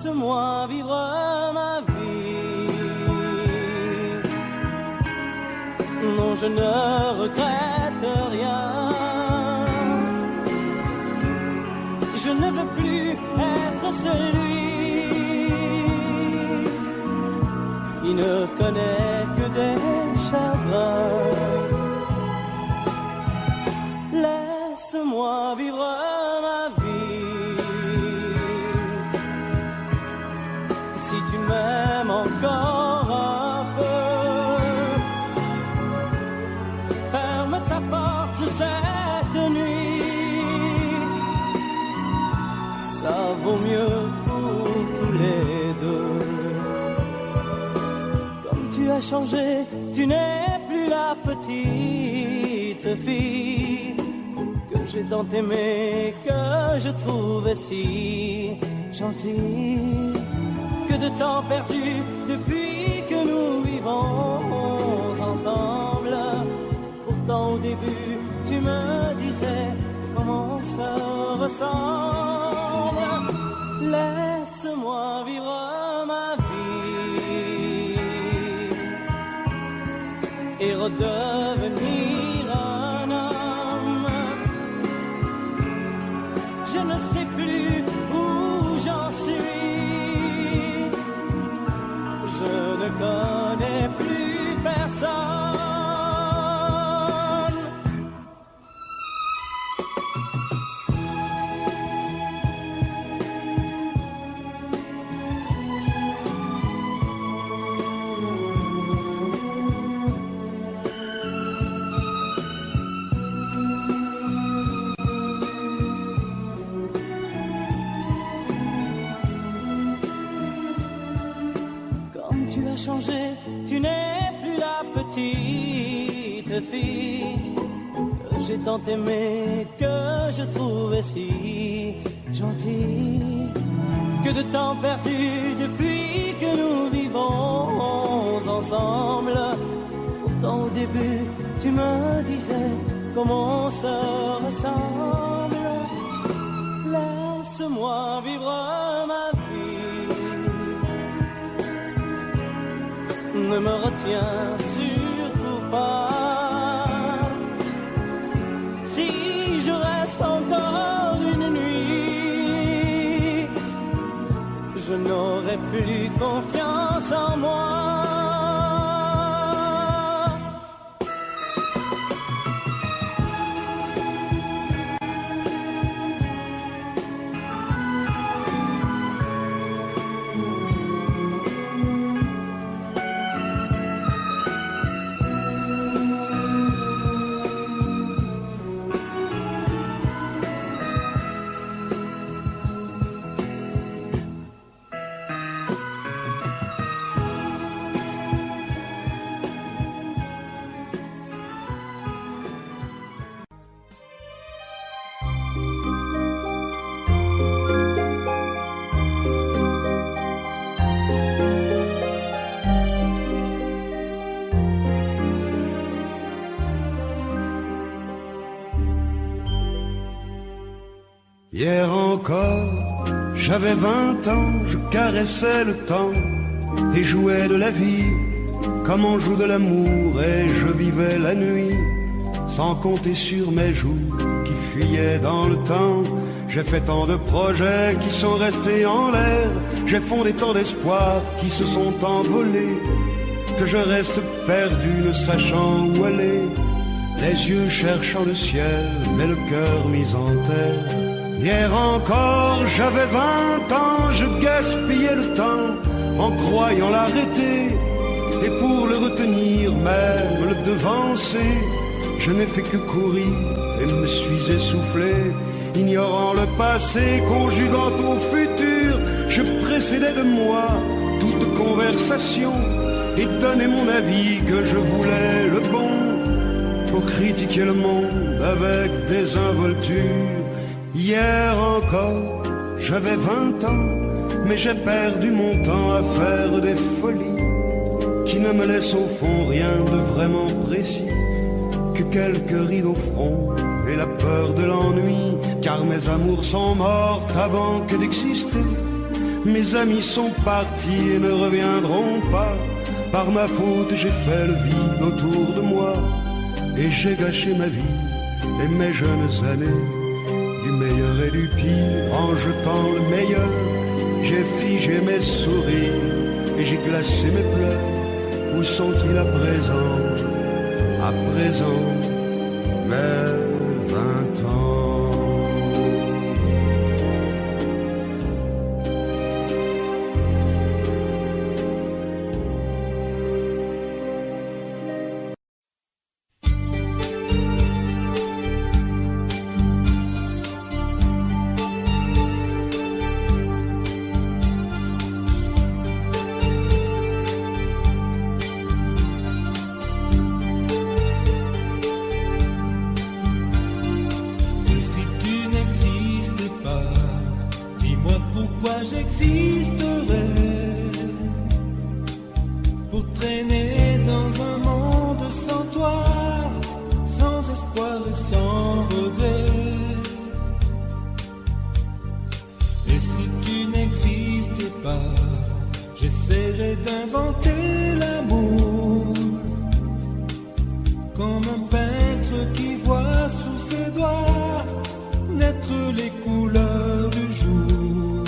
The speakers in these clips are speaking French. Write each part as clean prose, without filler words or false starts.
laisse-moi vivre ma vie. Non, je ne regrette rien. Je ne veux plus être celui qui ne connaît que des chagrins. Laisse-moi vivre ma vie. Si tu m'aimes encore un peu, ferme ta porte cette nuit. Ça vaut mieux pour tous les deux. Comme tu as changé, tu n'es plus la petite fille que j'ai tant aimée, que je trouvais si gentille. Que de temps perdu depuis que nous vivons ensemble. Pourtant au début tu me disais comment ça ressemble. Laisse-moi vivre ma vie et redevenir un homme. Je ne sais plus où j'en suis. Je ne connais plus personne. Changé, tu n'es plus la petite fille que j'ai tant aimée, que je trouvais si gentille. Que de temps perdu depuis que nous vivons ensemble. Pourtant au début tu me disais comment ça ressemble. Laisse-moi vivre ma vie. Ne me retiens surtout pas. Si je reste encore une nuit, je n'aurai plus confiance en moi. Hier encore, j'avais 20 ans, je caressais le temps et jouais de la vie comme on joue de l'amour, et je vivais la nuit sans compter sur mes jours qui fuyaient dans le temps. J'ai fait tant de projets qui sont restés en l'air, j'ai fondé tant d'espoirs qui se sont envolés, que je reste perdu ne sachant où aller, les yeux cherchant le ciel mais le cœur mis en terre. Hier encore, j'avais 20 ans, je gaspillais le temps en croyant l'arrêter, et pour le retenir, même le devancer, je n'ai fait que courir et me suis essoufflé. Ignorant le passé, conjuguant au futur, je précédais de moi toute conversation et donnais mon avis que je voulais le bon, pour critiquer le monde avec désinvolture. Hier encore, j'avais 20 ans, mais j'ai perdu mon temps à faire des folies qui ne me laissent au fond rien de vraiment précis, que quelques rides au front et la peur de l'ennui, car mes amours sont mortes avant que d'exister. Mes amis sont partis et ne reviendront pas. Par ma faute j'ai fait le vide autour de moi. Et j'ai gâché ma vie et mes jeunes années. Du meilleur et du pire en jetant le meilleur. J'ai figé mes sourires et j'ai glacé mes pleurs. Où sont-ils à présent? À présent, mes 20 ans. J'existerais pour traîner dans un monde sans toi, sans espoir et sans regret. Et si tu n'existais pas, j'essaierais d'inventer l'amour comme un peintre qui voit sous ses doigts naître les couleurs du jour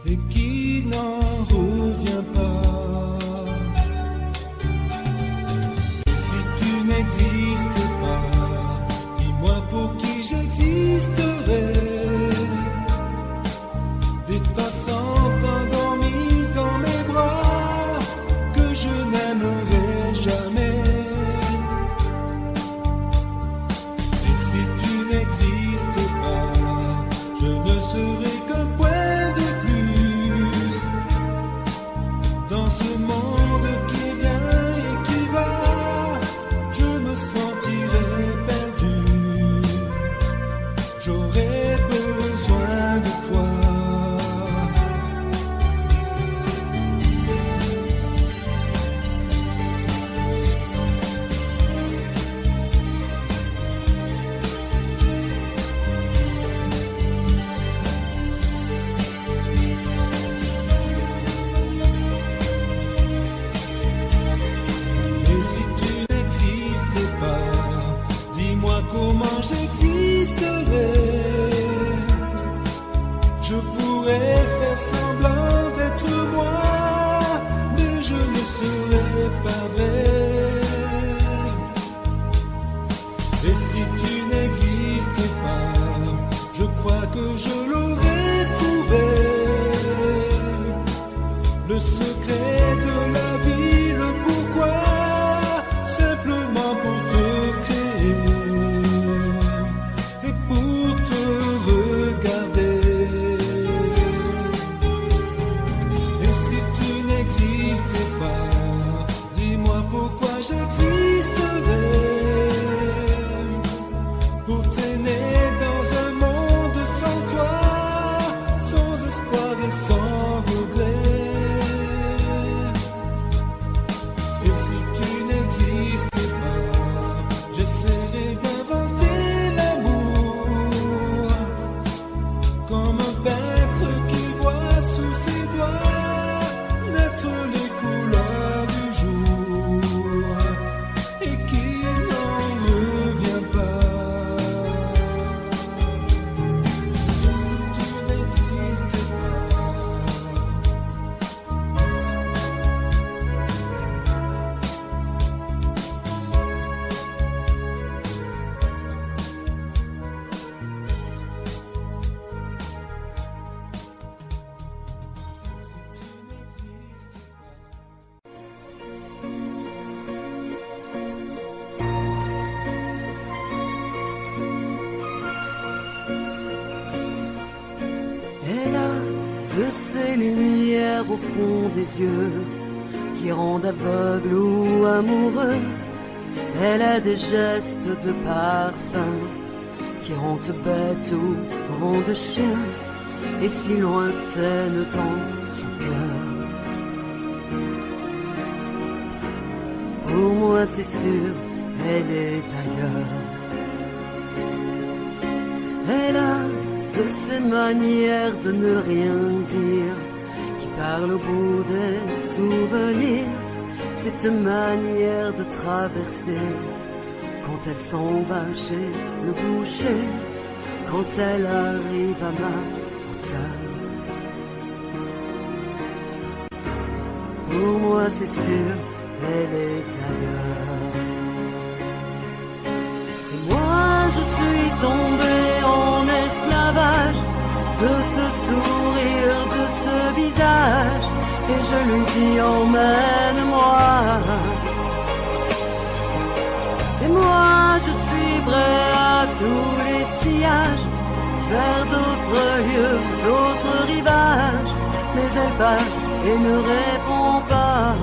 et qui n'en revient pas. Et si tu n'existes pas, dis-moi pour qui j'existerais. Des passantes endormies dans mes bras que je n'aimerais jamais. Et si tu n'existes pas, je ne serai qu'un point de plus dans ce monde qui vient et qui va. Je me sentirai perdu, j'aurais besoin de toi. Comment j'existerais? Je pourrais faire semblant d'être moi, mais je ne serais pas vrai. Et si tu n'existais pas, je crois que je l'aurais trouvé. Le secret de la vie, le pourquoi, simplement pour te créer. Pourquoi j'existerais pour traîner dans un monde sans toi, sans espoir et sans regret. Et si tu n'existais pas, j'essaierais d'inventer l'amour comme un peintre qui voit sous ses doigts naître les couleurs du jour et qui n'en revient pas. Et si tu n'existais pas, Elle a de ces lumières au fond des yeux qui rendent aveugle ou amoureux. Elle a des gestes de parfum qui rendent bête ou rendent chien, et si lointaine dans son cœur. Pour moi c'est sûr, elle est ailleurs. Elle a de ces manières de ne rien dire, qui parle au bout des souvenirs, cette manière de traverser, quand elle s'en va chez le boucher, quand elle arrive à ma hauteur. Pour moi c'est sûr, elle est ailleurs. Et moi je suis tombé en esclavage de ce sourire, de ce visage, et je lui dis emmène-moi. Et moi je suis prêt à tous les sillages, vers d'autres lieux, d'autres rivages, mais elle passe et ne répond pas.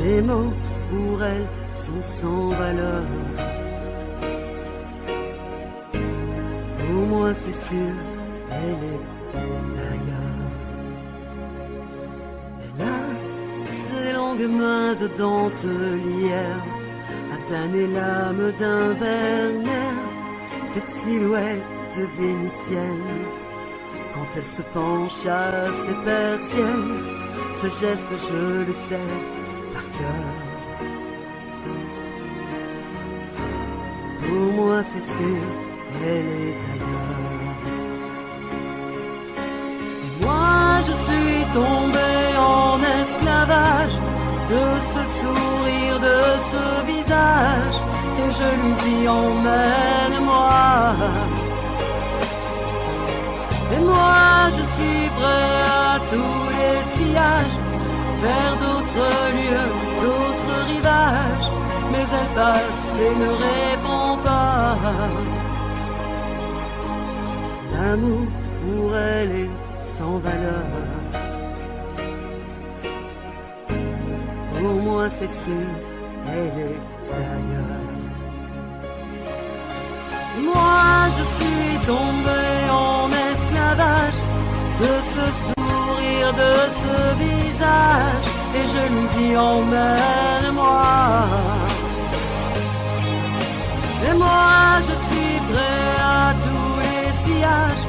Les mots pour elle sont sans valeur. Pour moi c'est sûr, elle est ailleurs. Elle a ses longues mains de dentelière à tanner l'âme d'un Werner, cette silhouette vénitienne. Quand elle se penche à ses persiennes, ce geste je le sais par cœur. Pour moi c'est sûr, elle est ailleurs. Et moi je suis tombé en esclavage de ce sourire, de ce visage, et je lui dis emmène-moi. Et moi je suis prêt à tous les sillages, vers d'autres lieux, d'autres rivages, mais elle passe et ne répond pas. L'amour pour elle est sans valeur. Pour moi c'est sûr, elle est ailleurs. Moi je suis tombé en esclavage de ce sourire, de ce visage, et je lui dis emmène-moi. Et moi je suis prêt à tous les sillages,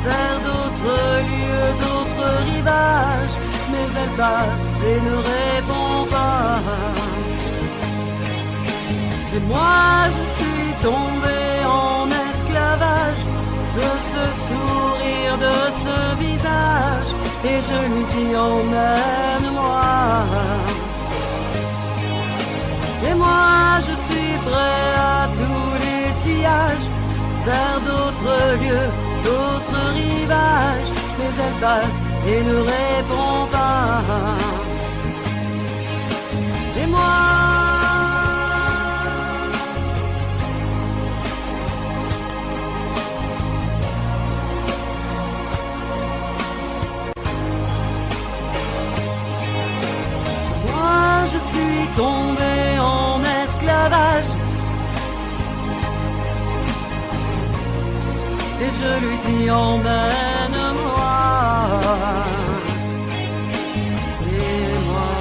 vers d'autres lieux, d'autres rivages, mais elle passe et ne répond pas. Et moi je suis tombé en esclavage de ce sourire, de ce visage, et je lui dis emmène-moi. Et moi je suis prêt à tous les sillages, vers d'autres lieux, d'autres rivages, mais elle passe et ne répond pas. Et moi je suis tombé en esclavage, et je lui dis emmène-moi. Et moi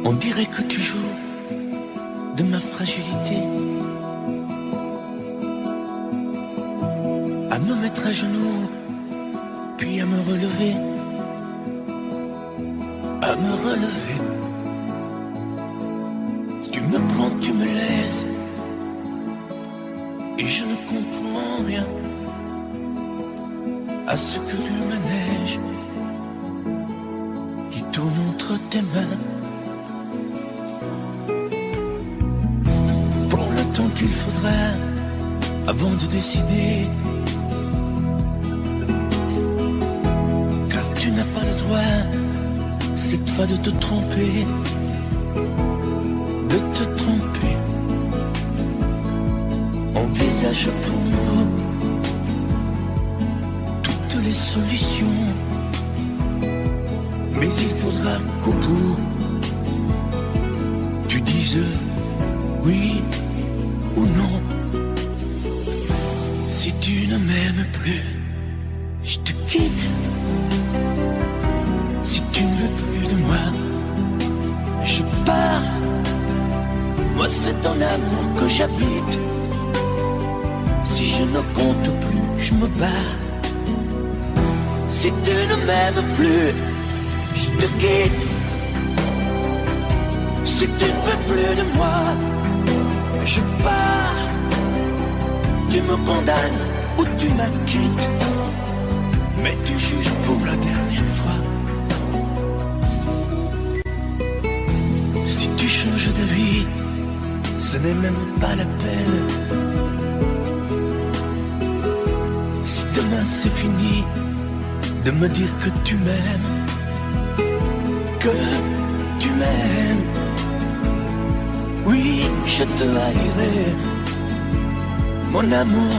on dirait que tu joues de ma fragilité, à me mettre à genoux, puis à me relever, à me relever. Tu me prends, tu me laisses, et je ne comprends rien à ce que le manège qui tourne entre tes mains. Prends le temps qu'il faudra avant de décider, car tu n'as pas le droit cette fois de te tromper, de te cherche pour nous toutes les solutions. Mais il faudra qu'au bout, tu dises oui ou non. Si tu ne m'aimes plus, je te quitte. Si tu ne veux plus de moi, je pars. Moi c'est ton amour que j'habite. Si je ne compte plus, je me bats. Si tu ne m'aimes plus, je te quitte. Si tu ne veux plus de moi, je pars. Tu me condamnes ou tu m'acquittes, mais tu juges pour la dernière fois. Si tu changes de vie, ce n'est même pas la peine. Si demain c'est fini de me dire que tu m'aimes, que tu m'aimes, oui, je te haïrai. Mon amour,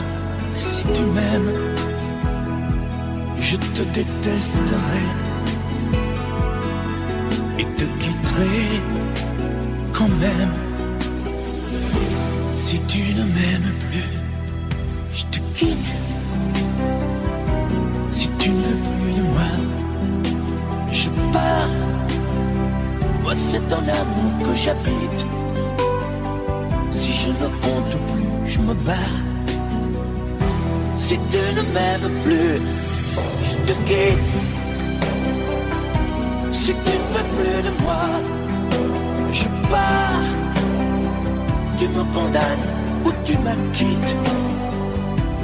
si tu m'aimes, je te détesterai et te quitterai quand même. Si tu ne m'aimes plus, je te quitte. Si tu ne veux plus de moi, je pars. Moi c'est ton amour que j'habite. Si je ne compte plus, je me bats. Si tu ne m'aimes plus, je te quitte. Si tu ne veux plus de moi, je pars. Tu me condamnes ou tu m'acquittes,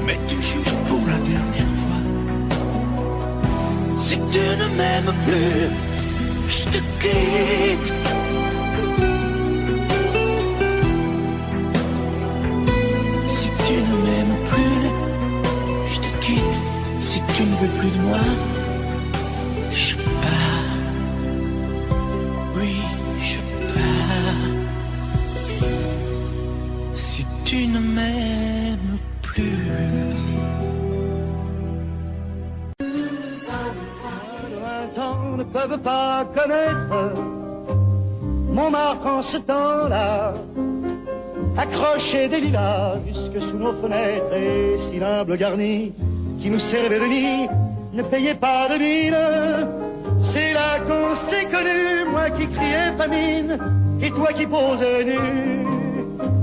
mais tu juges pour la dernière fois. Si tu ne m'aimes plus, je te quitte. Si tu ne m'aimes plus, je te quitte. Si tu ne veux plus de moi, je pars. Oui, je pars. Si tu ne m'aimes plus. Ne peuvent pas connaître Montmartre en ce temps-là, accroché des lilas jusque sous nos fenêtres, et si l'humble garni qui nous servait de nid ne payait pas de mine. C'est là qu'on s'est connus, moi qui criais famine et toi qui posais nu.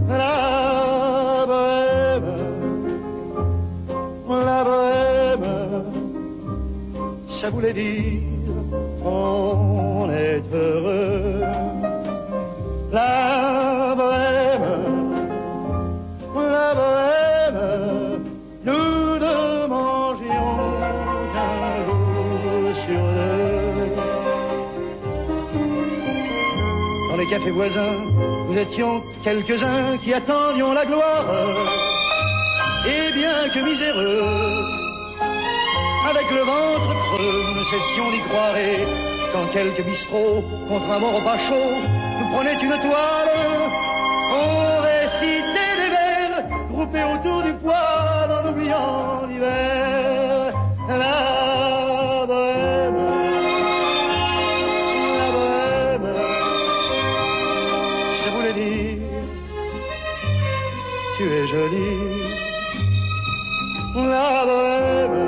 La bohème, ça voulait dire on est heureux. La bohème, nous ne mangions qu'un jour sur deux. Dans les cafés voisins, nous étions quelques-uns qui attendions la gloire. Et bien que miséreux, avec le ventre creux, nous ne cessions d'y croire. Et quand quelques bistrots, contre un bon repas chaud, nous prenaient une toile, on récitait des vers, groupés autour du poêle, en oubliant l'hiver. La bohème, ça voulait dire tu es jolie. La bohème,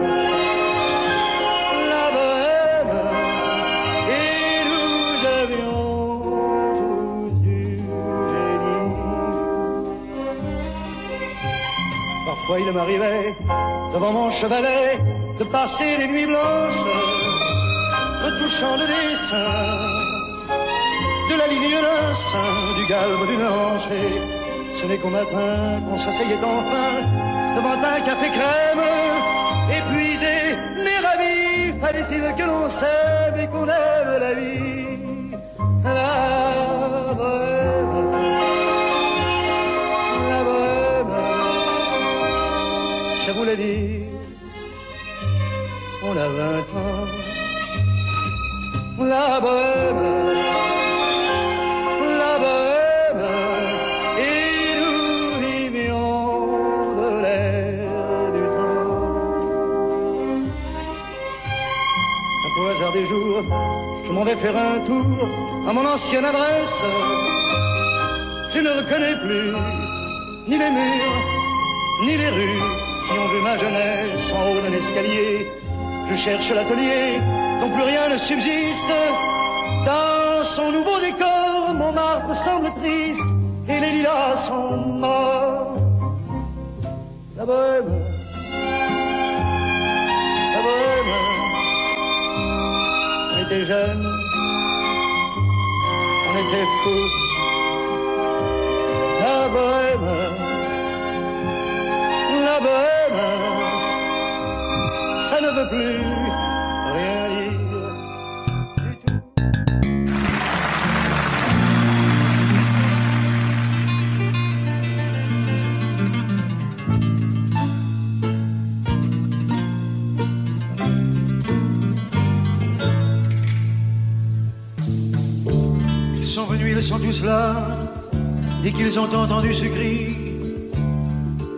parfois il m'arrivait, devant mon chevalet, de passer des nuits blanches, retouchant le dessin de la ligne d'un sein, du galbe d'une hanche. Et ce n'est qu'au matin qu'on s'asseyait enfin devant un café crème, épuisé mais ravi. Fallait-il que l'on s'aime et qu'on aime la vie. La bohème, ça voulait dire on a 20 ans. La bohème, et nous vivions de l'air. j'irai faire un tour à mon ancienne adresse. Je ne reconnais plus ni les murs, ni les rues qui ont vu ma jeunesse en haut d'un escalier. Je cherche l'atelier dont plus rien ne subsiste. Dans son nouveau décor, Montmartre semble triste et les lilas sont morts. La bohème, la bohème, on était jeunes, on était fous. La bohème, la bohème, ça ne veut plus rien dire du tout. Ils sont venus, ils sont tous là. Dès qu'ils ont entendu ce cri,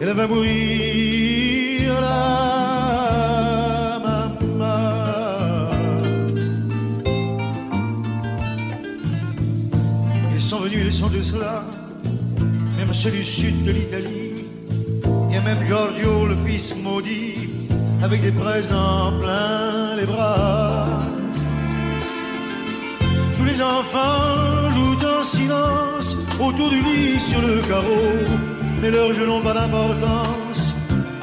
elle va mourir là, maman. Ils sont venus, ils sont tous là, même ceux du sud de l'Italie. Il y a même Giorgio, le fils maudit, avec des présents plein les bras. Tous les enfants jouent en silence autour du lit sur le carreau, mais leurs jeux n'ont pas d'importance,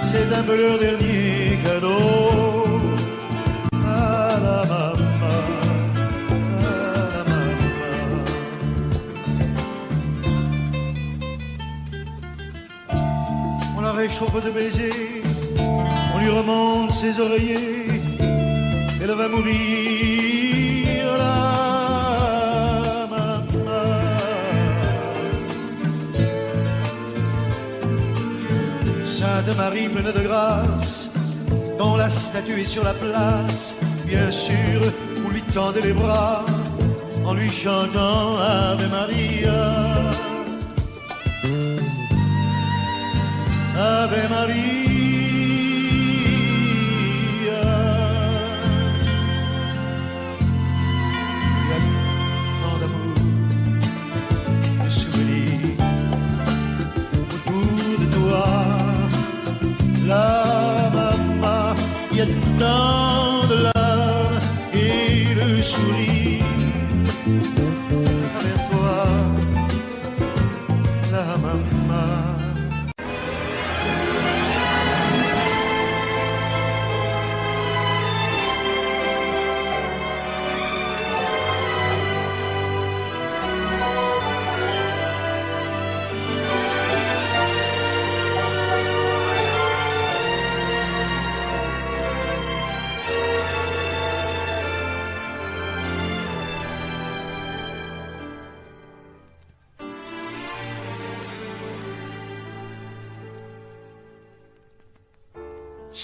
c'est un peu leur dernier cadeau. Ah la maman, ah la maman. On la réchauffe de baisers, on lui remonte ses oreillers, elle va mourir là. Sainte Marie pleine de grâce, dont la statue est sur la place, bien sûr, on lui tendait les bras en lui chantant Ave Maria. Ave Maria. Il y a tant d'amour, de souvenirs autour de toi. La maman, il y a tant de larmes et de sourires avec toi, la maman.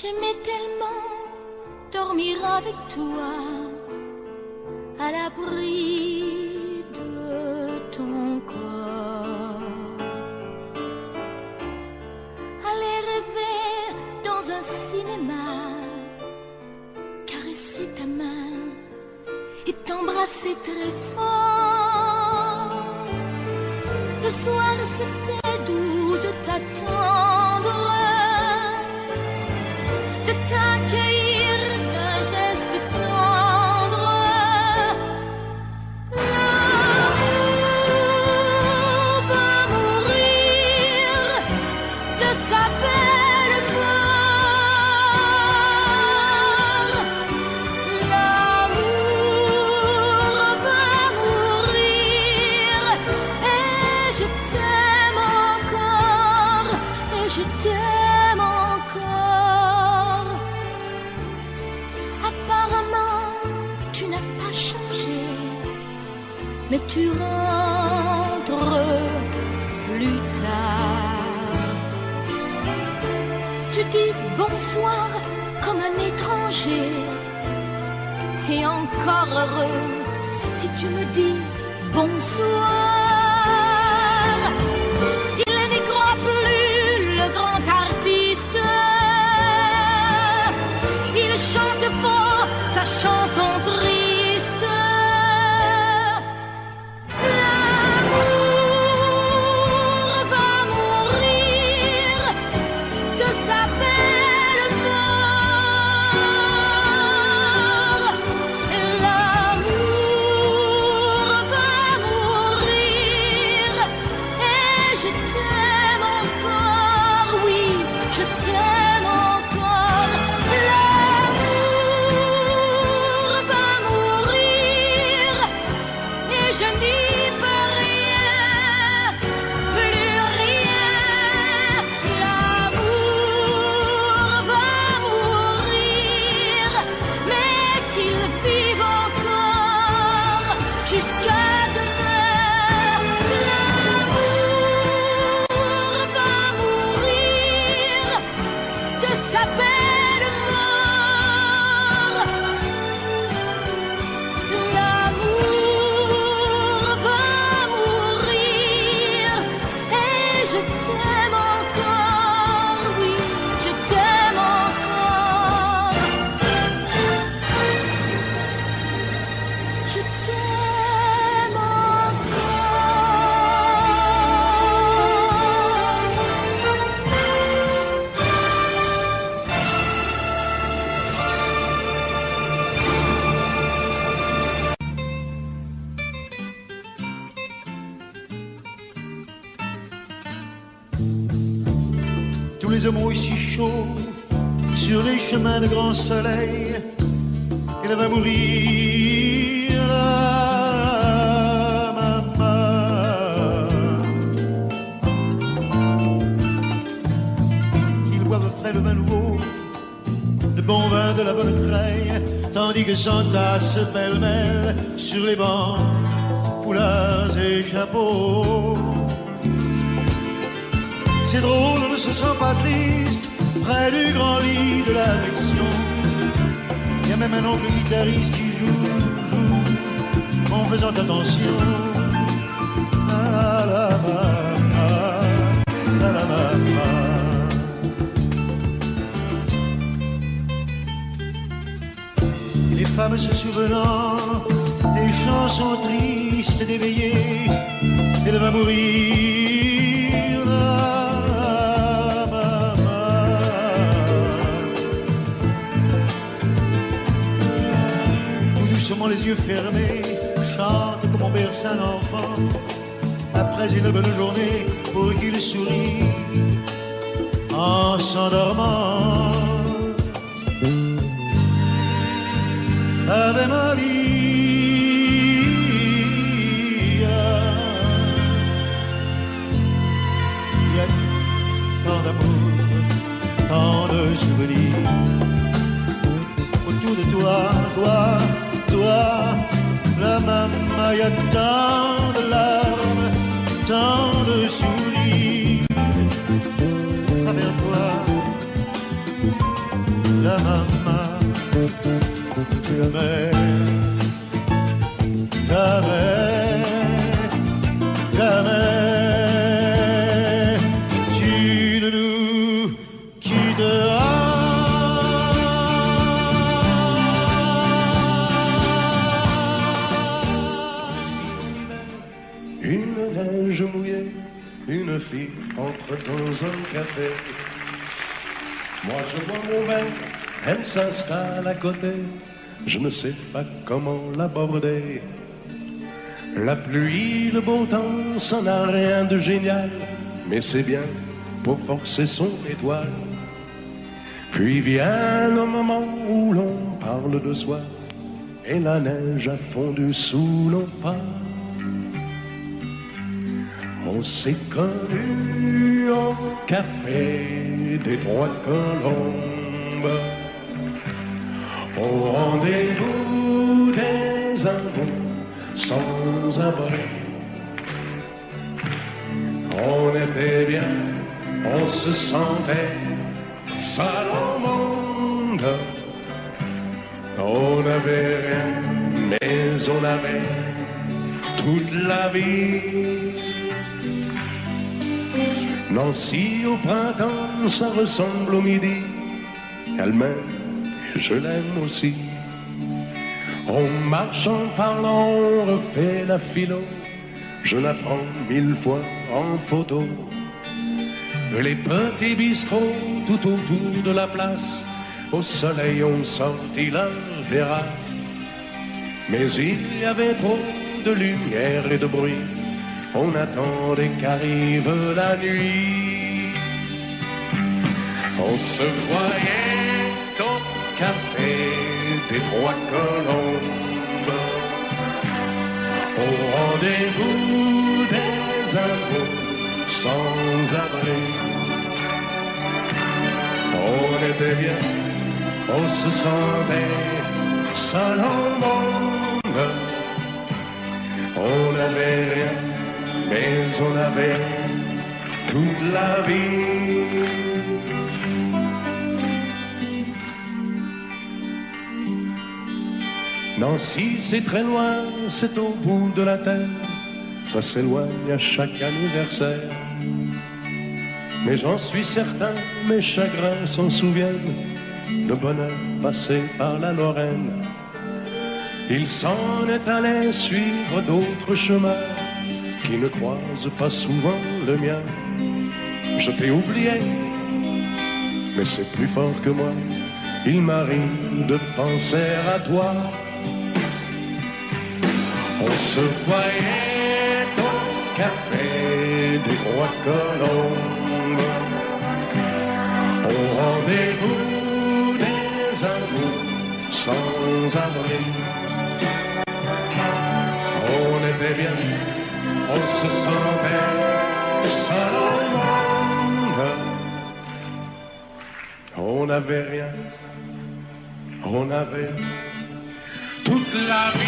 J'aimais tellement dormir avec toi, à l'abri de ton corps. Aller rêver dans un cinéma, caresser ta main et t'embrasser très fort. Le soir c'était doux de t'attendre, de t'accueillir d'un geste tendre. L'amour va mourir de sa belle gloire. L'amour va mourir et je t'aime encore, et je t'aime encore. Apparemment, tu n'as pas changé, mais tu rentres plus tard. Tu dis bonsoir comme un étranger, et encore heureux si tu me dis bonsoir. Il n'y croit plus, le grand artiste. Il chante fort sa chanson triste. tous les hommes ici chauds sur les chemins de grand soleil. Elle va mourir là, maman. Qu'ils boivent frais le vin nouveau, le bon vin de la bonne treille, tandis que s'entassent pêle-mêle sur les bancs foulards et chapeaux. C'est drôle, on ne se sent pas triste près du grand lit de l'affection. Il y a même un oncle guitariste qui joue en faisant attention. La la la la la. Les femmes se souvenant des chansons tristes d'éveillés, elle va mourir là. Les yeux fermés, chante comme on berce un enfant après une bonne journée pour qu'il sourie en s'endormant. Ave Maria, il y a tant d'amour, tant de souvenirs autour de toi, la maman, y a tant de larmes, tant de sourires. À travers toi, la maman, jamais, jamais, jamais, tu ne nous quitteras. Une fille entre dans un café. Moi je bois mon verre, elle s'installe à côté. Je ne sais pas comment l'aborder. La pluie, le beau temps, ça n'a rien de génial, mais c'est bien pour forcer son étoile. Puis vient le moment où l'on parle de soi, et la neige a fondu sous nos pas. On s'est connus au café des Trois Colombes, au rendez-vous des Indous sans abri. On était bien, on se sentait seul au monde. On n'avait rien, mais on avait toute la vie. Nancy au printemps, ça ressemble au midi. Elle m'aime, et je l'aime aussi. On marche en parlant, on refait la philo. Je la prends 1000 fois en photo. Les petits bistrots tout autour de la place, au soleil ont sorti leur terrasse. Mais il y avait trop de lumière et de bruit. On attendait qu'arrive la nuit. On se voyait au café des Trois Colombes, au rendez-vous des Indous sans abri. On était bien, on se sentait seul au monde. On n'avait rien, mais on avait toute la vie. Nancy, c'est très loin, c'est au bout de la terre. Ça s'éloigne à chaque anniversaire. Mais j'en suis certain, mes chagrins s'en souviennent, de bonheur passé par la Lorraine. Il s'en est allé suivre d'autres chemins qui ne croisent pas souvent le mien. Je t'ai oublié, mais c'est plus fort que moi. Il m'arrive de penser à toi. On se voyait au café des Trois Colombes, Au rendez-vous des amours sans abri. On était bien, on se sentait seul au monde. On n'avait rien, on avait toute la vie.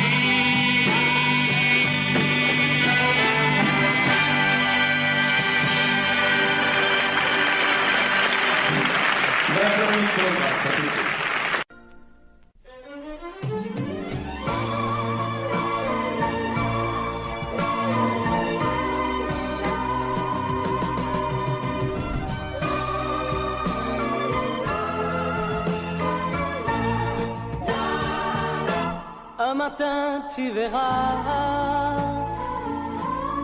Un matin tu verras,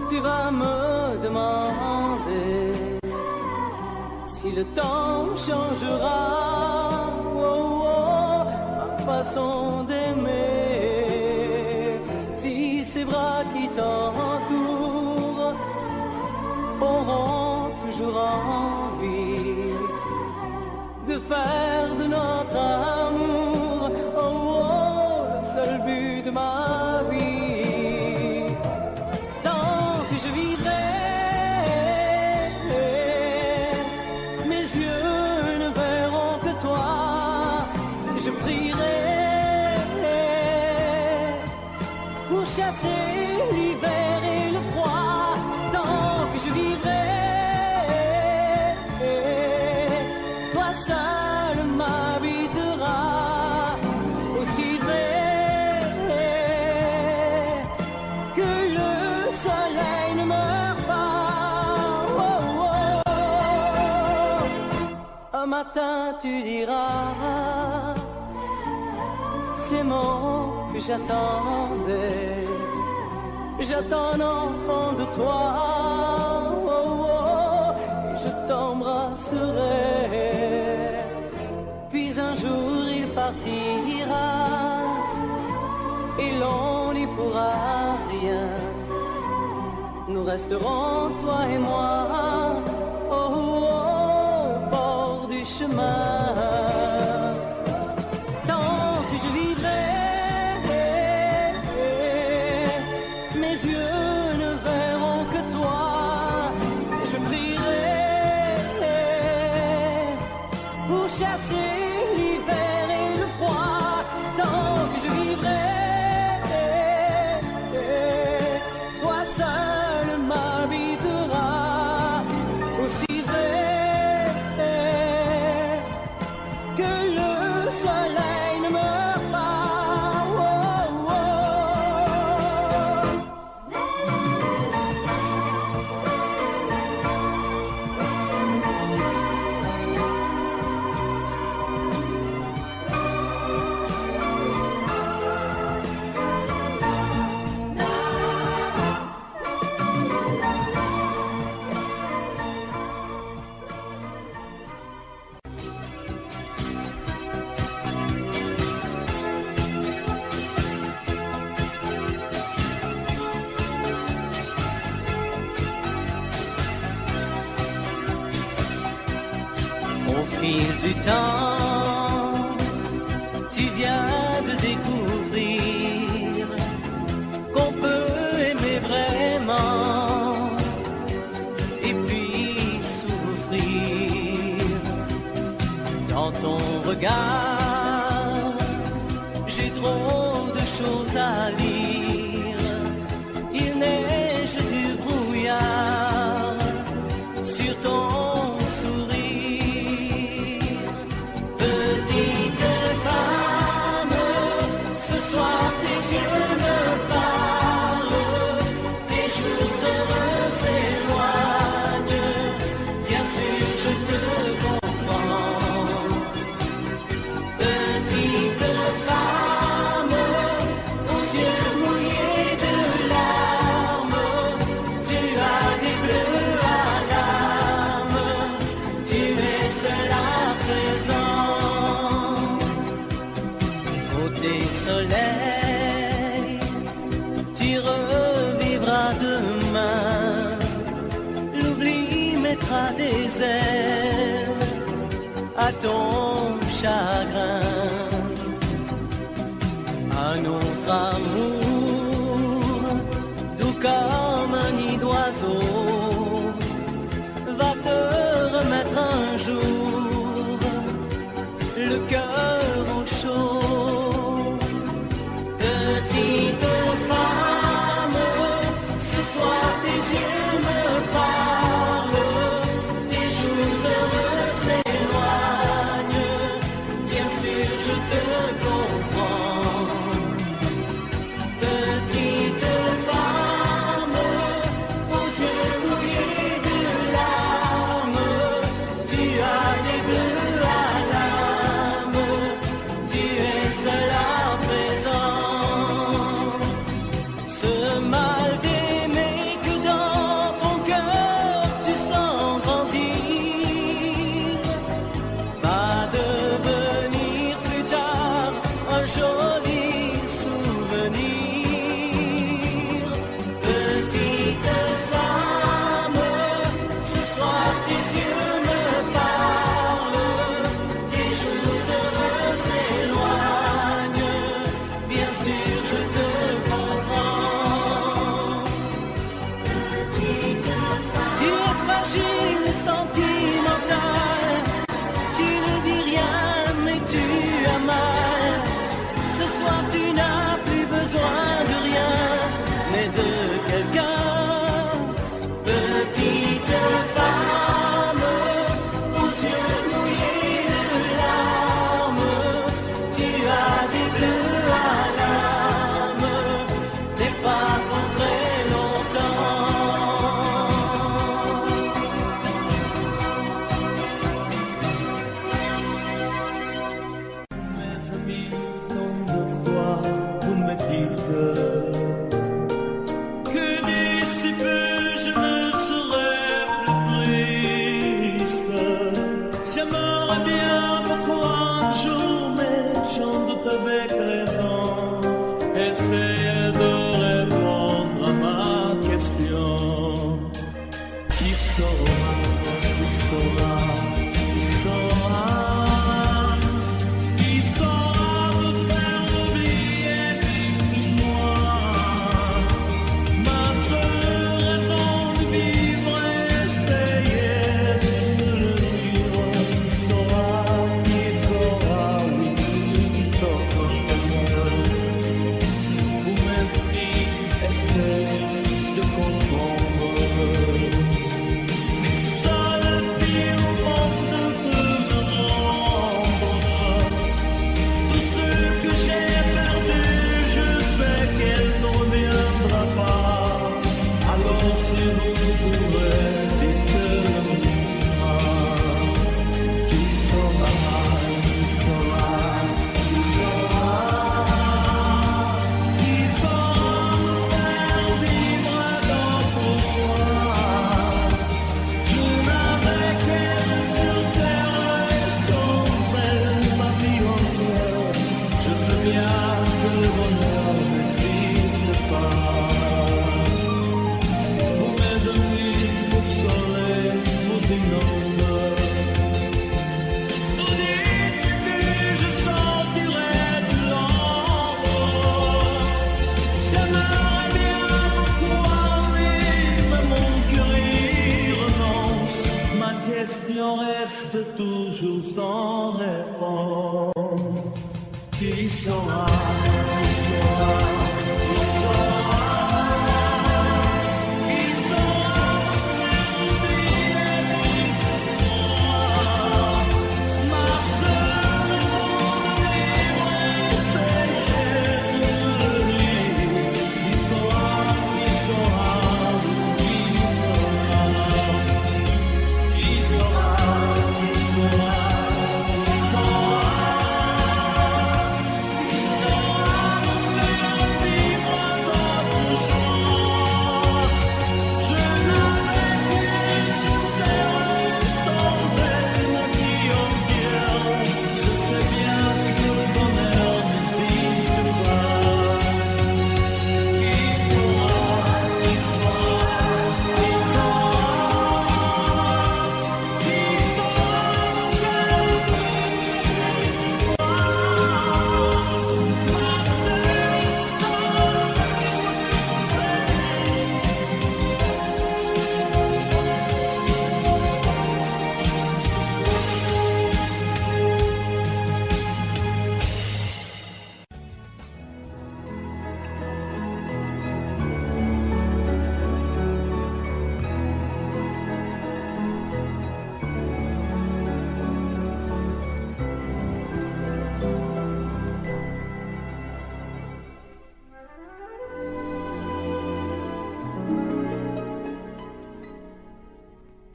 tu vas me demander si le temps changera ma façon d'aimer, si ces bras qui t'entourent auront toujours envie de faire de notre amour le seul but de ma vie. Tant que je vivrai, mes yeux ne verront que toi. Je prierai pour chasser l'hiver et le froid. Tant que je vivrai, toi seul m'habiteras. Aussi vrai que le soleil ne meurt pas. Un matin tu diras ces mots que j'attendais. J'attends un enfant de toi, et je t'embrasserai. Puis un jour il partira, et l'on n'y pourra rien. Nous resterons, toi et moi, au bord du chemin. Tant que je vivrai, mes yeux ne verront que toi. Je prierai pour chasser l'hiver et le froid. Tant que je vivrai, toi seul m'habiteras. Aussi vrai que le soleil ne meurt pas. Au fil du temps, tu viens de découvrir qu'on peut aimer vraiment et puis souffrir. Dans ton regard, j'ai trop de choses à lire. Il neige du brouillard sur ton soleil, tu revivras demain. L'oubli mettra des ailes ton chagrin. Un autre amour, doux comme un nid d'oiseau, va te remettre un jour le cœur au chaud. Petite femme, ce soir tes yeux me parlent, tes jours heureux s'éloignent, bien sûr je te comprends. Petite femme, aux yeux mouillés de larmes, tu as des bleus à l'âme, tu es seule à présent. Ce mal d'aimer que dans ton cœur tu sens grandir va devenir plus tard un joli souvenir. Petite femme, ce soir tes yeux me parlent, tes jours heureux s'éloignent, bien sûr je te comprends. Tu es fragile, sentimentale, tu ne dis rien mais tu as mal. Ce soir tu n'as plus besoin de rien, mais de quelqu'un. Petite femme, aux yeux mouillés de larmes, tu as des bleus à l'âme, mais pas pour très longtemps. Mes amis, tant de fois vous me dites que d'ici peu je ne serai plus triste. J'aimerais bien beaucoup un jour, mais j'en doute avec raison. Essayez de répondre à ma question. Qui saura, qui saura, qui saura, qui saura me faire oublier moi. Ma seule raison de vivre est essayer de le vivre. Qui saura, oui, votre chemin. Pour m'esprit, essayer de comprendre. Seule fille au monde peut me rendre tout ce que j'ai perdu. Je sais qu'elle ne reviendra pas. Alors si vous pouvez, dites-le-moi. Qui saura, qui saura, qui saura, qui saura me faire vivre d'autres soirs. Je n'avais qu'elle sur terre et sans elle ma vie entière. Je sais bien que le bonheur n'existe pas. Vous m'êtes nuit, le soleil vous inonde. Vous dites que je sortirai de l'ombre. J'aimerais bien beaucoup envie, mais mon cœur y renonce. Ma question reste toujours sans réponse. Qui saura, qui saura, qui saura, qui saura me faire oublier moi. Ma seule raison de vivre est essayer de le vivre. Qui saura, qui saura, qui saura, qui saura, qui saura, qui saura.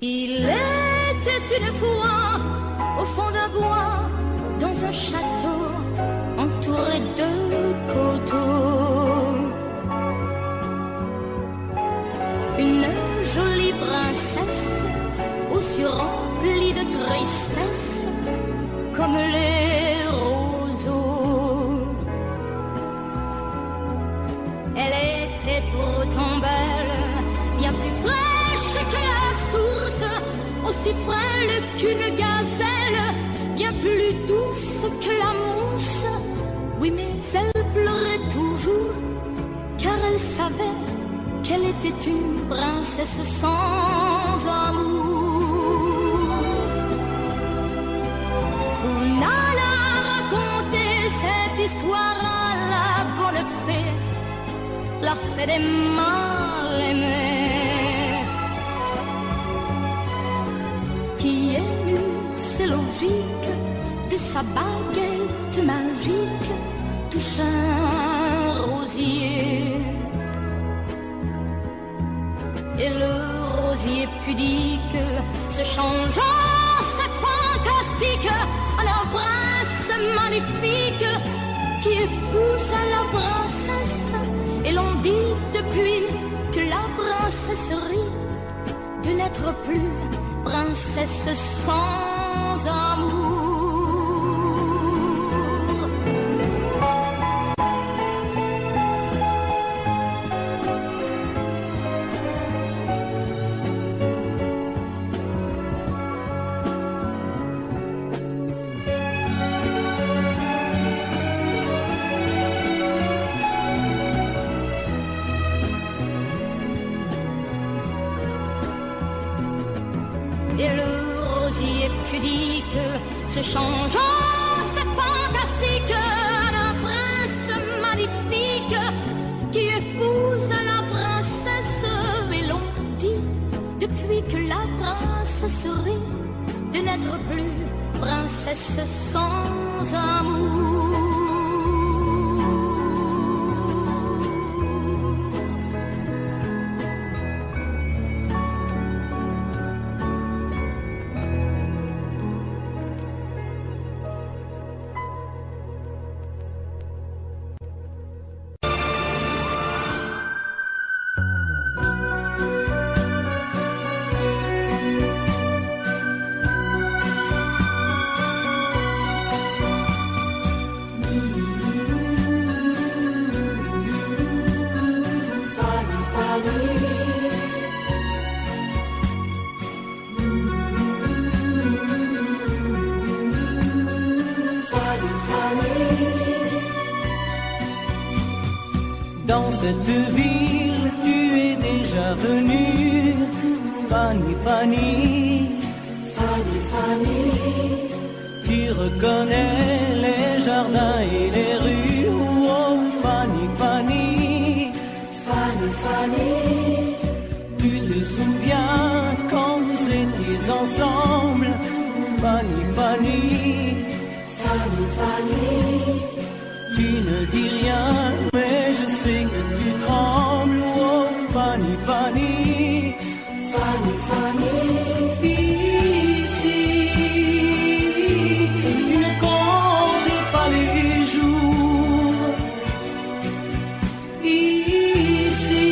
Il était une fois au fond d'un bois, dans un château entouré de coteaux. Une jolie princesse aux yeux remplis de tristesse, comme les roseaux. Elle était pourtant belle, bien plus fraîche que la source, aussi frêle qu'une gazelle, bien plus douce que la mousse. Oui, mais elle pleurait toujours, car elle savait qu'elle était une princesse sans amour. On alla raconter cette histoire à la bonne fée, la fée des mal-aimés, qui émut, c'est logique, de sa baguette magique touche un rosier. Et le rosier pudique se changeant, c'est fantastique, en un prince magnifique qui épouse la princesse. Et l'on dit depuis que la princesserie de n'être plus princesse sans amour. Et le rosier pudique se changeant, c'est fantastique, un prince magnifique qui épouse la princesse. Et l'on dit depuis que la princesserie de n'être plus princesse sans amour. Dans cette ville, tu es déjà venue, Fanny, Fanny, Fanny, Fanny, tu reconnais les jardins et les rues, oh Fanny, Fanny, Fanny, Fanny, tu te souviens quand vous étiez ensemble, Fanny, Fanny, Fanny, Fanny, tu ne dis rien, mais je sais que tu trembles, oh Fanny, Fanny, Fanny, Fanny, ici, tu ne comptes pas les jours, ici,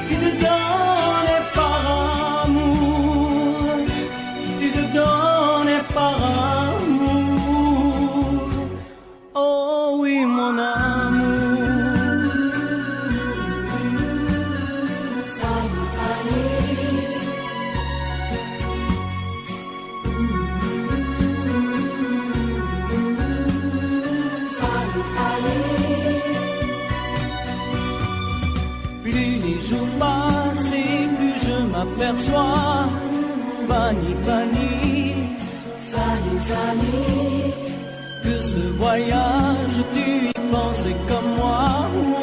tu te donnes par amour, tu te donnes par amour, oh oui mon amour. Fanny, Fanny, Fanny, Fanny, Plus les jours passent et plus je m'aperçois, Fanny, Fanny, Fanny, Fanny, que ce voyage tu y pensais comme moi,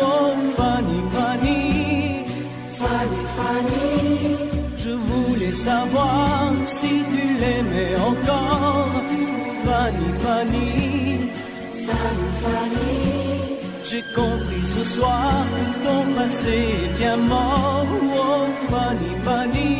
oh Fanny, Fanny, Fanny, Fanny, je voulais savoir si tu l'aimais encore, Fanny, Fanny, Fanny, Fanny, j'ai compris ce soir que ton passé est bien mort, oh Fanny, Fanny,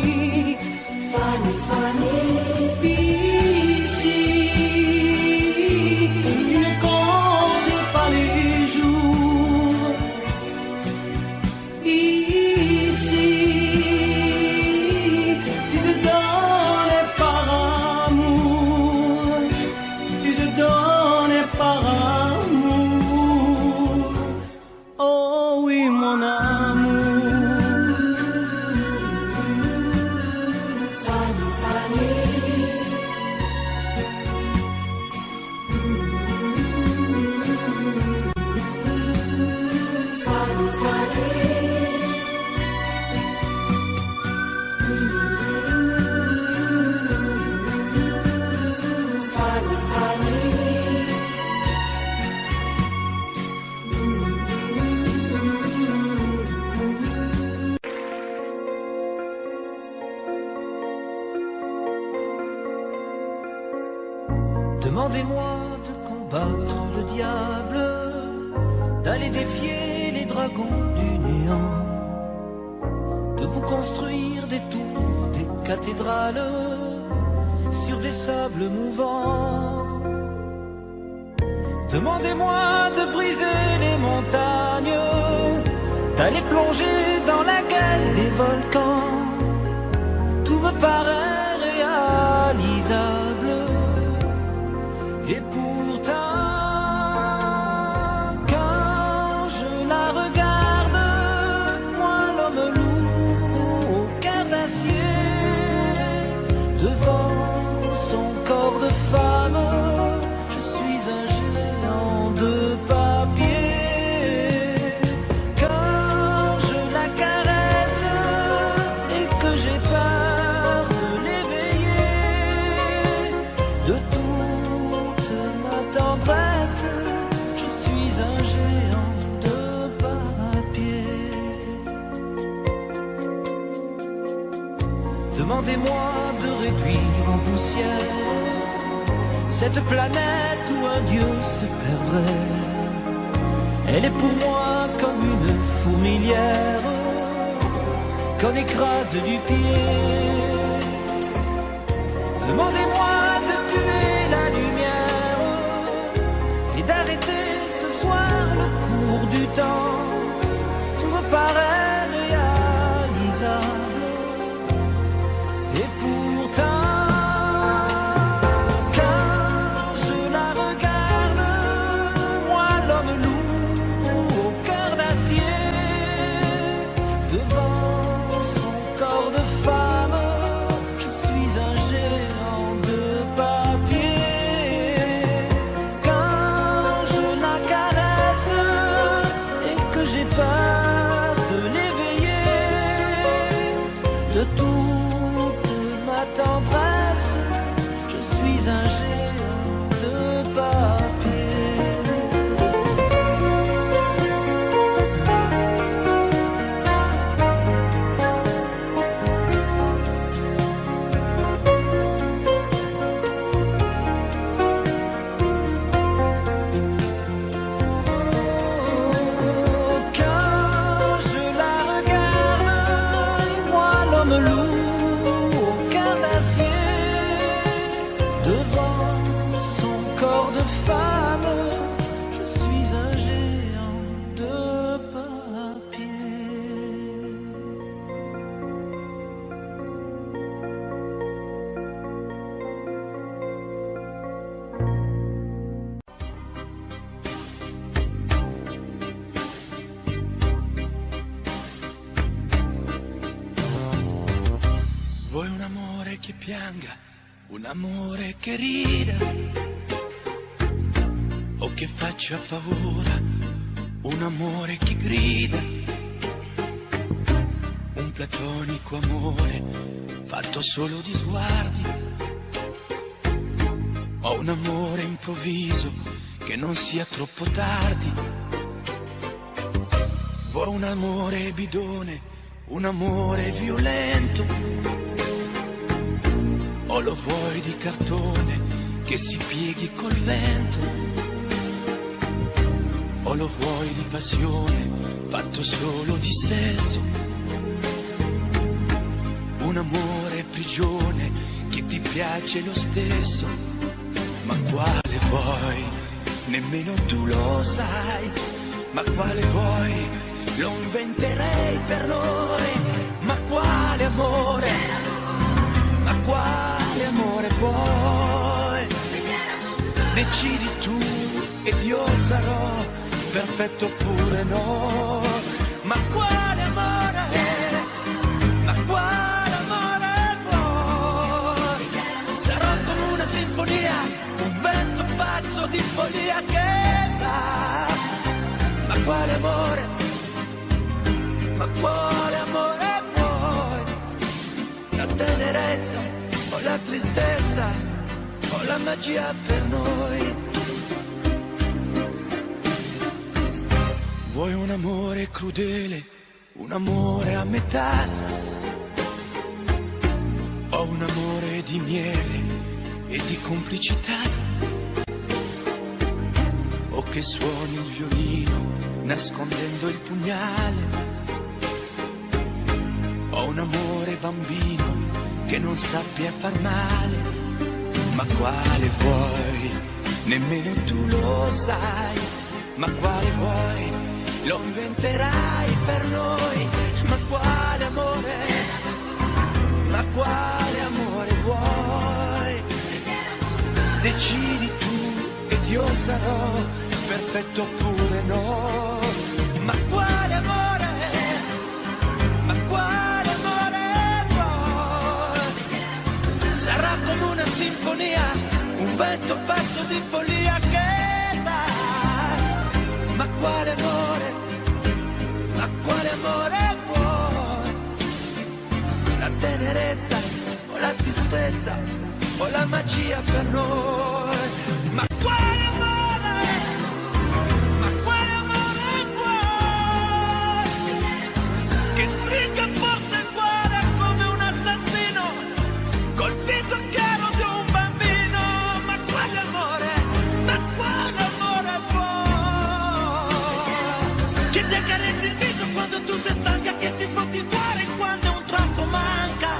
Demandez-moi de combattre le diable, d'aller défier les dragons du néant, de vous construire des tours, des cathédrales sur des sables mouvants. Demandez-moi de briser les montagnes, d'aller plonger dans la gueule des volcans. Tout me paraît réalisable, et pourtant, quand je la regarde, moi l'homme loup au cœur d'acier, devant son corps de femme, je suis un géant de papier. Quand je la caresse et que j'ai peur de l'éveiller, de toute ma tendresse, je suis un géant de papier. Demandez-moi de réduire en poussière cette planète où un dieu se perdrait. Elle est pour moi comme une fourmilière qu'on écrase du pied. Demandez-moi de tuer la lumière et d'arrêter ce soir le cours du temps. Tout me paraît réalisable, et pourtant, quand je la regarde, moi l'homme loup au cœur d'acier, devant son corps de femme, je suis un géant de papier. Quand je la caresse et que j'ai peur de l'éveiller, de toute ma tendresse, je suis un géant de papier. Quand je la regarde, moi l'homme loup au cœur d'acier, devant son corps de femme, je suis un géant de papier. Vuoi un amore che pianga, un amore che rida, o che faccia paura, un amore che grida, un platonico amore fatto solo di sguardi, o un amore improvviso che non sia troppo tardi. Vuoi un amore bidone, un amore violento, o lo vuoi di cartone che si pieghi col vento, o lo vuoi di passione fatto solo di sesso, un amore prigione che ti piace lo stesso. Ma quale vuoi? Nemmeno tu lo sai. Ma quale vuoi? Lo inventerei per noi. Ma quale amore? Ma quale amore vuoi? Decidi tu ed io sarò perfetto oppure no. Ma quale amore? Ma quale amore vuoi? Sarò come una sinfonia, un vento pazzo di follia che va. Ma quale amore? Ma quale amore vuoi? La tenerezza o la tristezza o la magia per noi? Vuoi un amore crudele, un amore a metà, o un amore di miele e di complicità? che suoni il violino nascondendo il pugnale. Ho un amore bambino che non sappia far male, ma quale vuoi? Nemmeno tu lo sai, ma quale vuoi? Lo inventerai per noi, ma quale amore? Ma quale amore vuoi? Decidi tu ed io sarò perfetto oppure no, ma quale amore? Ma quale amore vuoi? Sarà come una sinfonia, un vento pazzo di follia che dà, ma quale amore? Ma quale amore vuoi? La tenerezza o la tristezza o la magia per noi, ma quale amore? Ma quale amore vuoi? Che stringa forte il cuore come un assassino col viso chiaro di un bambino, ma quale amore? Ma quale amore vuoi? Che ti accarezzi il viso quando tu sei stanca, che ti sfotti il cuore quando un tratto manca.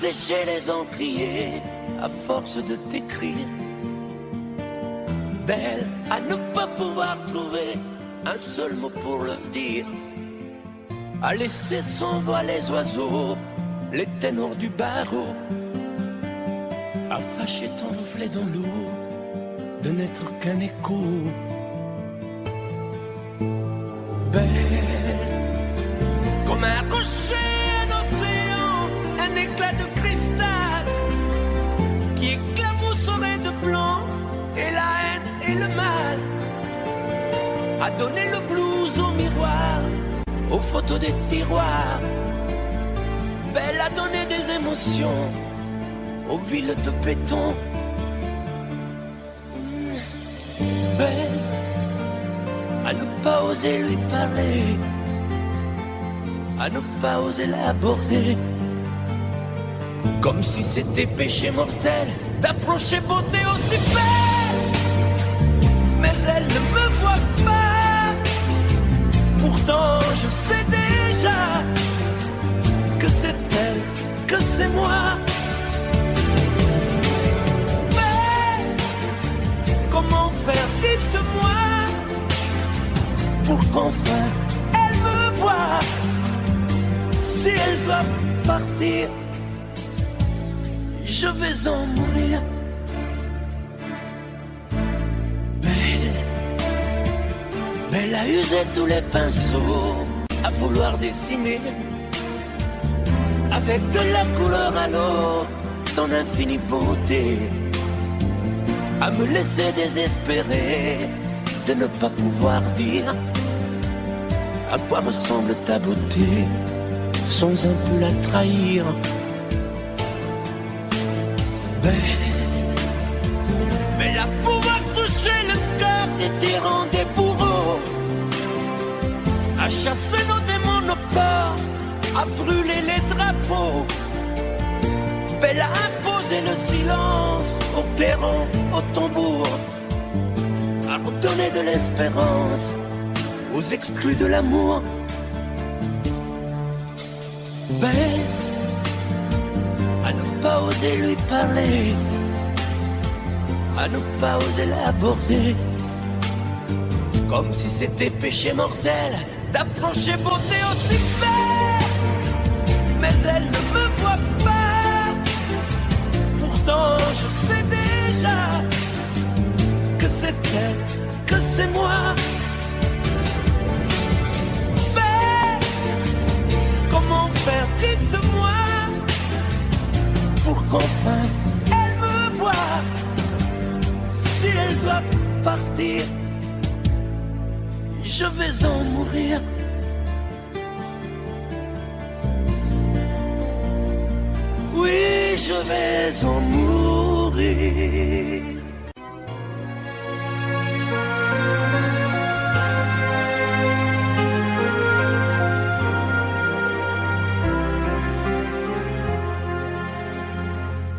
sécher les encriers à force de t'écrire. Belle à ne pas pouvoir trouver un seul mot pour le dire, à laisser sans voix les oiseaux, les ténors du barreau, à fâcher ton reflet dans l'eau, de n'être qu'un écho. Belle comme un rocher d'océan, un éclat de cristal qui éclabousserait de blanc et la haine et le mal, à donner le blues au miroir, aux photos des tiroirs. Belle à donner des émotions aux villes de béton. Belle à ne pas oser lui parler, à ne pas oser l'aborder, comme si c'était péché mortel d'approcher beauté aussi belle. Mais elle ne me voit pas, pourtant je sais déjà que c'est elle, que c'est moi. Mais comment faire, dites-moi, pour qu'enfin elle me voie. Si elle doit partir, je vais en mourir. Belle a usé tous les pinceaux à vouloir dessiner avec de la couleur à l'eau ton infinie beauté, à me laisser désespérer de ne pas pouvoir dire à quoi ressemble ta beauté sans un peu la trahir. Belle à pouvoir toucher le cœur des tyrans, des bourreaux, à chasser nos démons, nos peurs, à brûler les drapeaux. Belle à imposer le silence aux clairons, aux tambours, à redonner de l'espérance aux exclus de l'amour. Belle à ne pas oser lui parler, à ne pas oser l'aborder, comme si c'était péché mortel d'approcher beauté aussi belle. Mais elle ne me voit pas, pourtant je sais déjà que c'est elle, que c'est moi. Belle, comment faire, dites-moi, pour qu'enfin elle me voie. Si elle doit partir, je vais en mourir. Oui, je vais en mourir.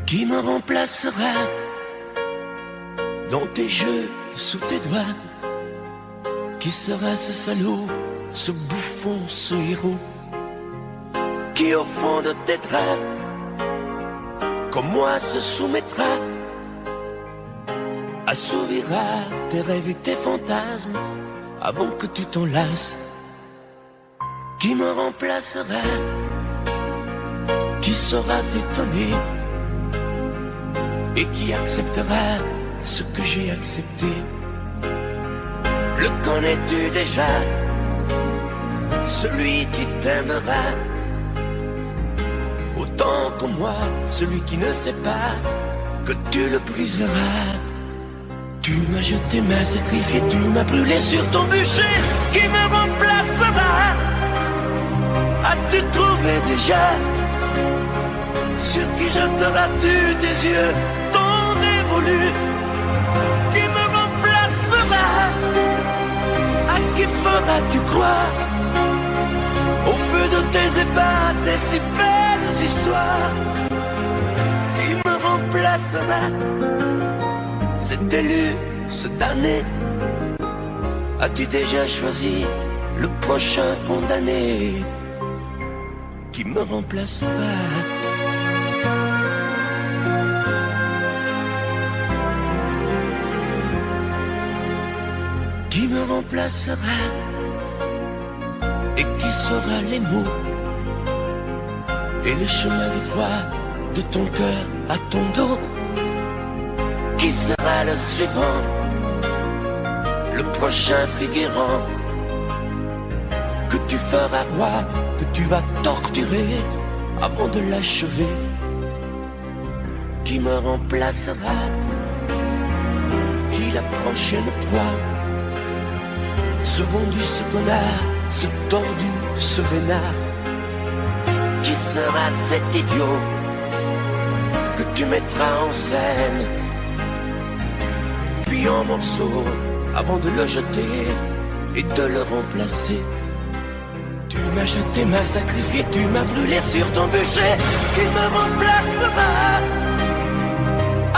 Qui me remplacera dans tes jeux, sous tes doigts? Qui sera ce salaud, ce bouffon, ce héros, qui au fond de tes draps, comme moi, se soumettra, assouvira tes rêves et tes fantasmes avant que tu t'en lasses? Qui me remplacera, qui saura t'étonner et qui acceptera ce que j'ai accepté? Le connais-tu déjà, celui qui t'aimera autant que moi, celui qui ne sait pas que tu le briseras? Tu m'as jeté, m'as sacrifié, tu m'as brûlé sur ton bûcher. Qui me remplacera? As-tu trouvé déjà sur qui jetteras-tu tes yeux ton dévolu? Qui me remplacera? À qui feras-tu croire au feu de tes ébats, tes si belles histoires? Qui me remplacera? Cet élu, ce damné, as-tu déjà choisi le prochain condamné? Qui me remplacera? qui me remplacera et qui saura les mots et les chemins de croix de ton cœur à ton dos. Qui sera le suivant, le prochain figurant que tu feras roi, que tu vas torturer avant de l'achever. Qui me remplacera, qui la prochaine proie, ce vendu, ce connard, ce tordu, ce vénard. Qui sera cet idiot que tu mettras en scène, puis en morceaux, avant de le jeter et de le remplacer. Tu m'as jeté, m'as sacrifié, tu m'as brûlé sur ton bûcher. Qui me remplacera?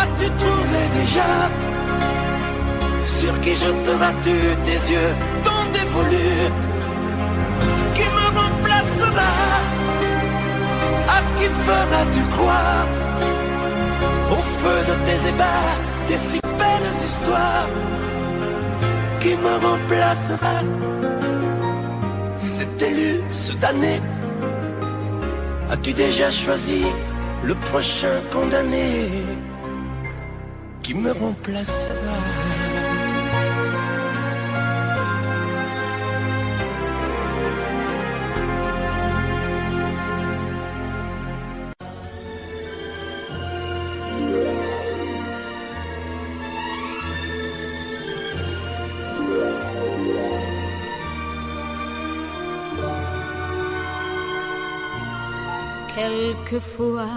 As-tu trouvé déjà sur qui jeteras-tu tes yeux tant dévolus? Qui me remplacera? À qui feras-tu croire au feu de tes ébats, tes si belles histoires? Qui me remplacera? Cet élu, ce damné, as-tu déjà choisi le prochain condamné? Qui me remplacera? Quelquefois,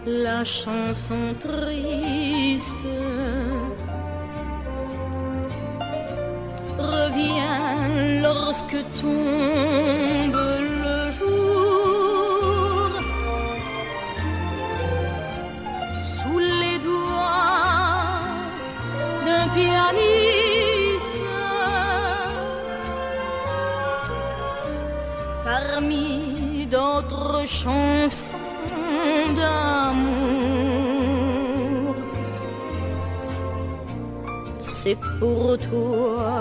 la chanson triste revient lorsque tombe le jour. Sous les doigts d'un pianiste, parmi d'autres chansons d'amour. C'est pour toi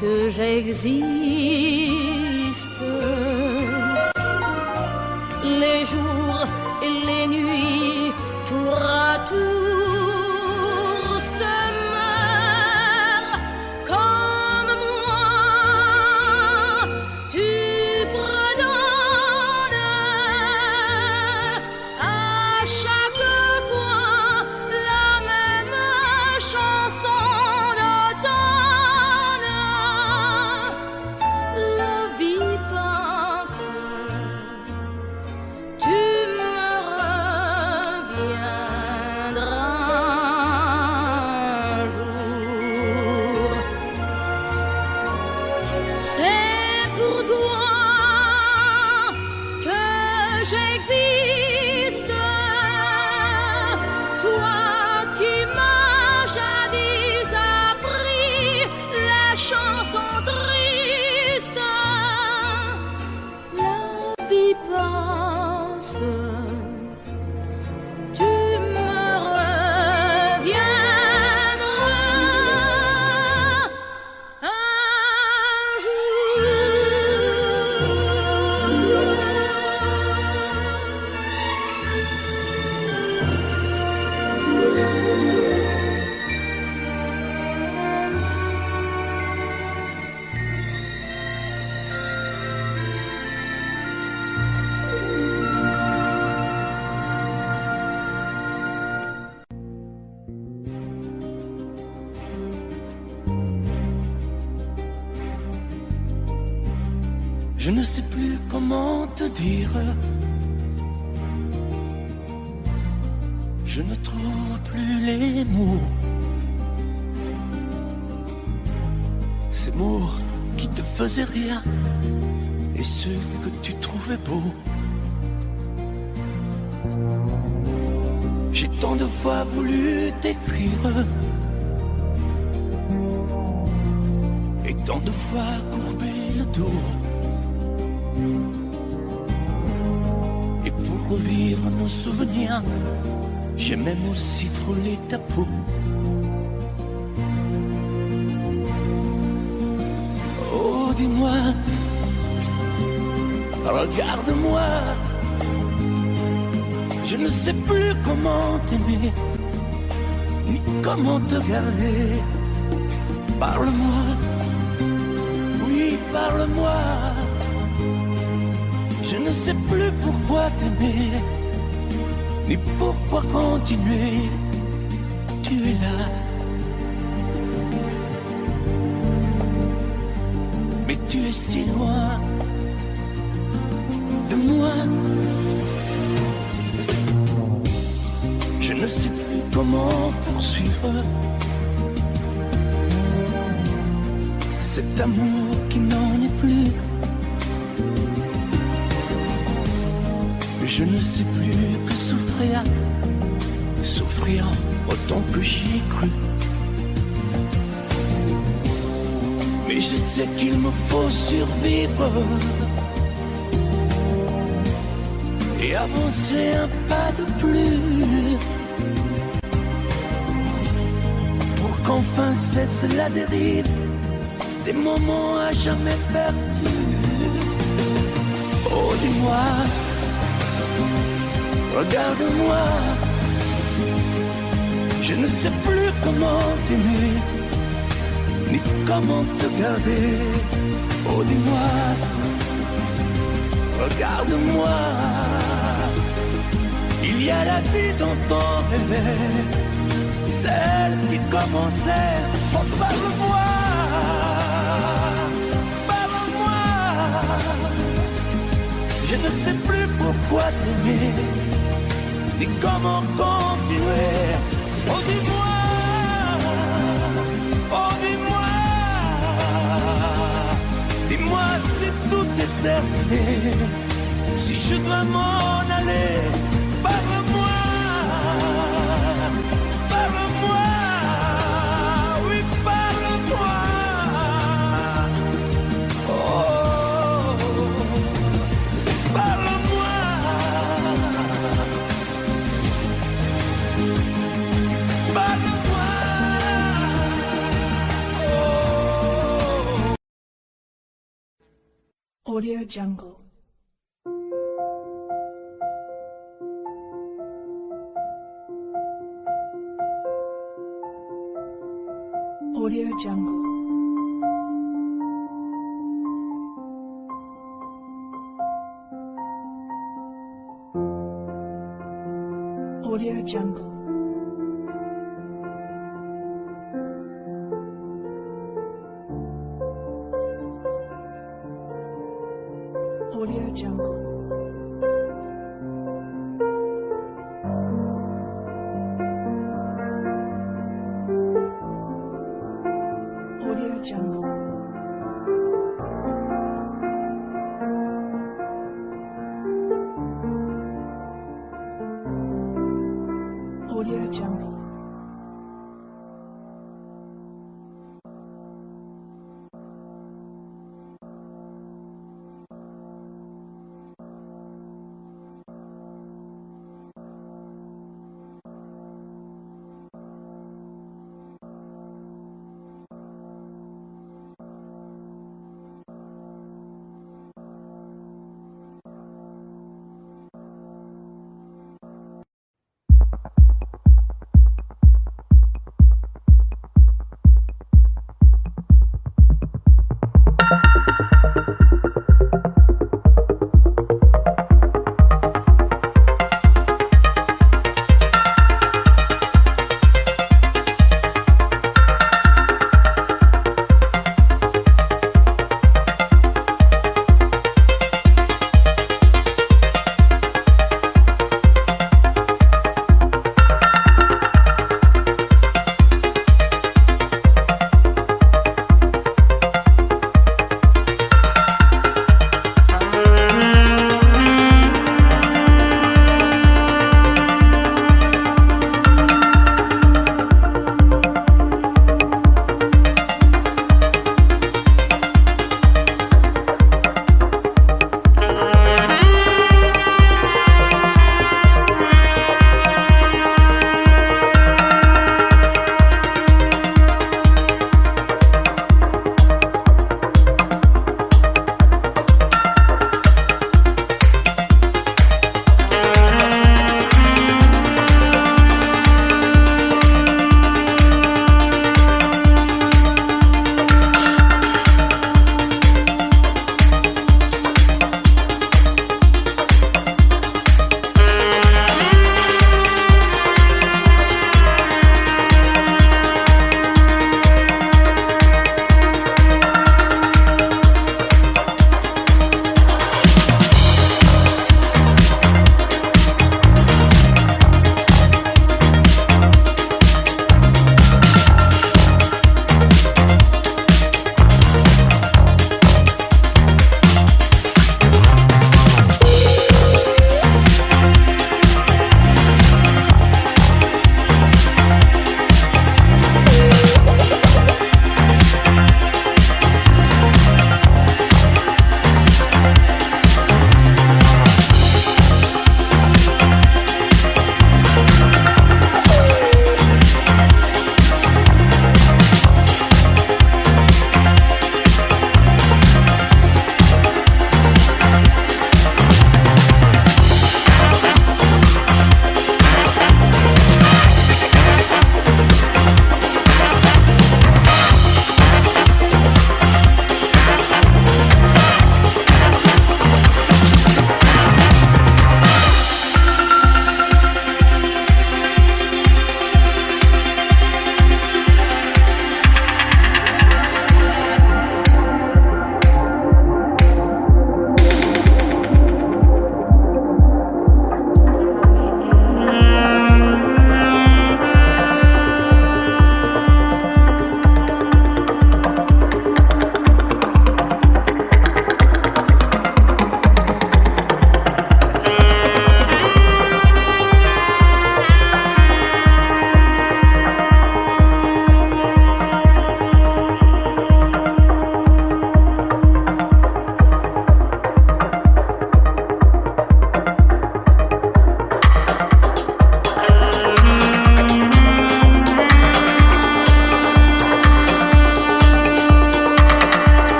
que j'existe. Les jours et les nuits, tour à tour, se meurent comme moi. Tu redonnes à chaque fois la même chanson d'automne. La vie passe, tu me reviendras un jour. C'est pour toi que j'existe, toi qui m'as jadis appris la chanson triste. La vie passe, tu me reviendras un jour. Je ne sais plus comment te dire. Je ne trouve plus les mots. Ces mots qui te faisaient rire et ceux que tu trouvais beaux. J'ai tant de fois voulu t'écrire et tant de fois courbé le dos. Et pour revivre nos souvenirs, j'ai même aussi frôlé ta peau. dis-moi, regarde-moi. Je ne sais plus comment t'aimer, ni comment te garder. Parle-moi, oui, parle-moi. Je ne sais plus pourquoi t'aimer, ni pourquoi continuer. Tu es là, mais tu es si loin de moi. Je ne sais plus comment poursuivre cet amour qui n'en est plus. Je ne sais plus que souffrir, souffrir autant que j'y ai cru. Mais je sais qu'il me faut survivre et avancer un pas de plus pour qu'enfin cesse la dérive des moments à jamais perdus. Oh, dis-moi, regarde-moi, je ne sais plus comment t'aimer, ni comment te garder. Oh, dis-moi, regarde-moi, il y a la vie dont on rêvait, celle qui commençait. Oh, parle-moi, parle-moi, je ne sais plus pourquoi t'aimer, ni comment continuer. Oh, dis-moi, oh, dis-moi, dis-moi si tout est terminé, si je dois m'en aller. Parle-moi, parle-moi, oui, parle-moi. Oh, parle-moi. Parle-moi. Oh. Audio Jungle. Audio Jungle. Audio Jungle. Audio Jungle. Audio Jungle.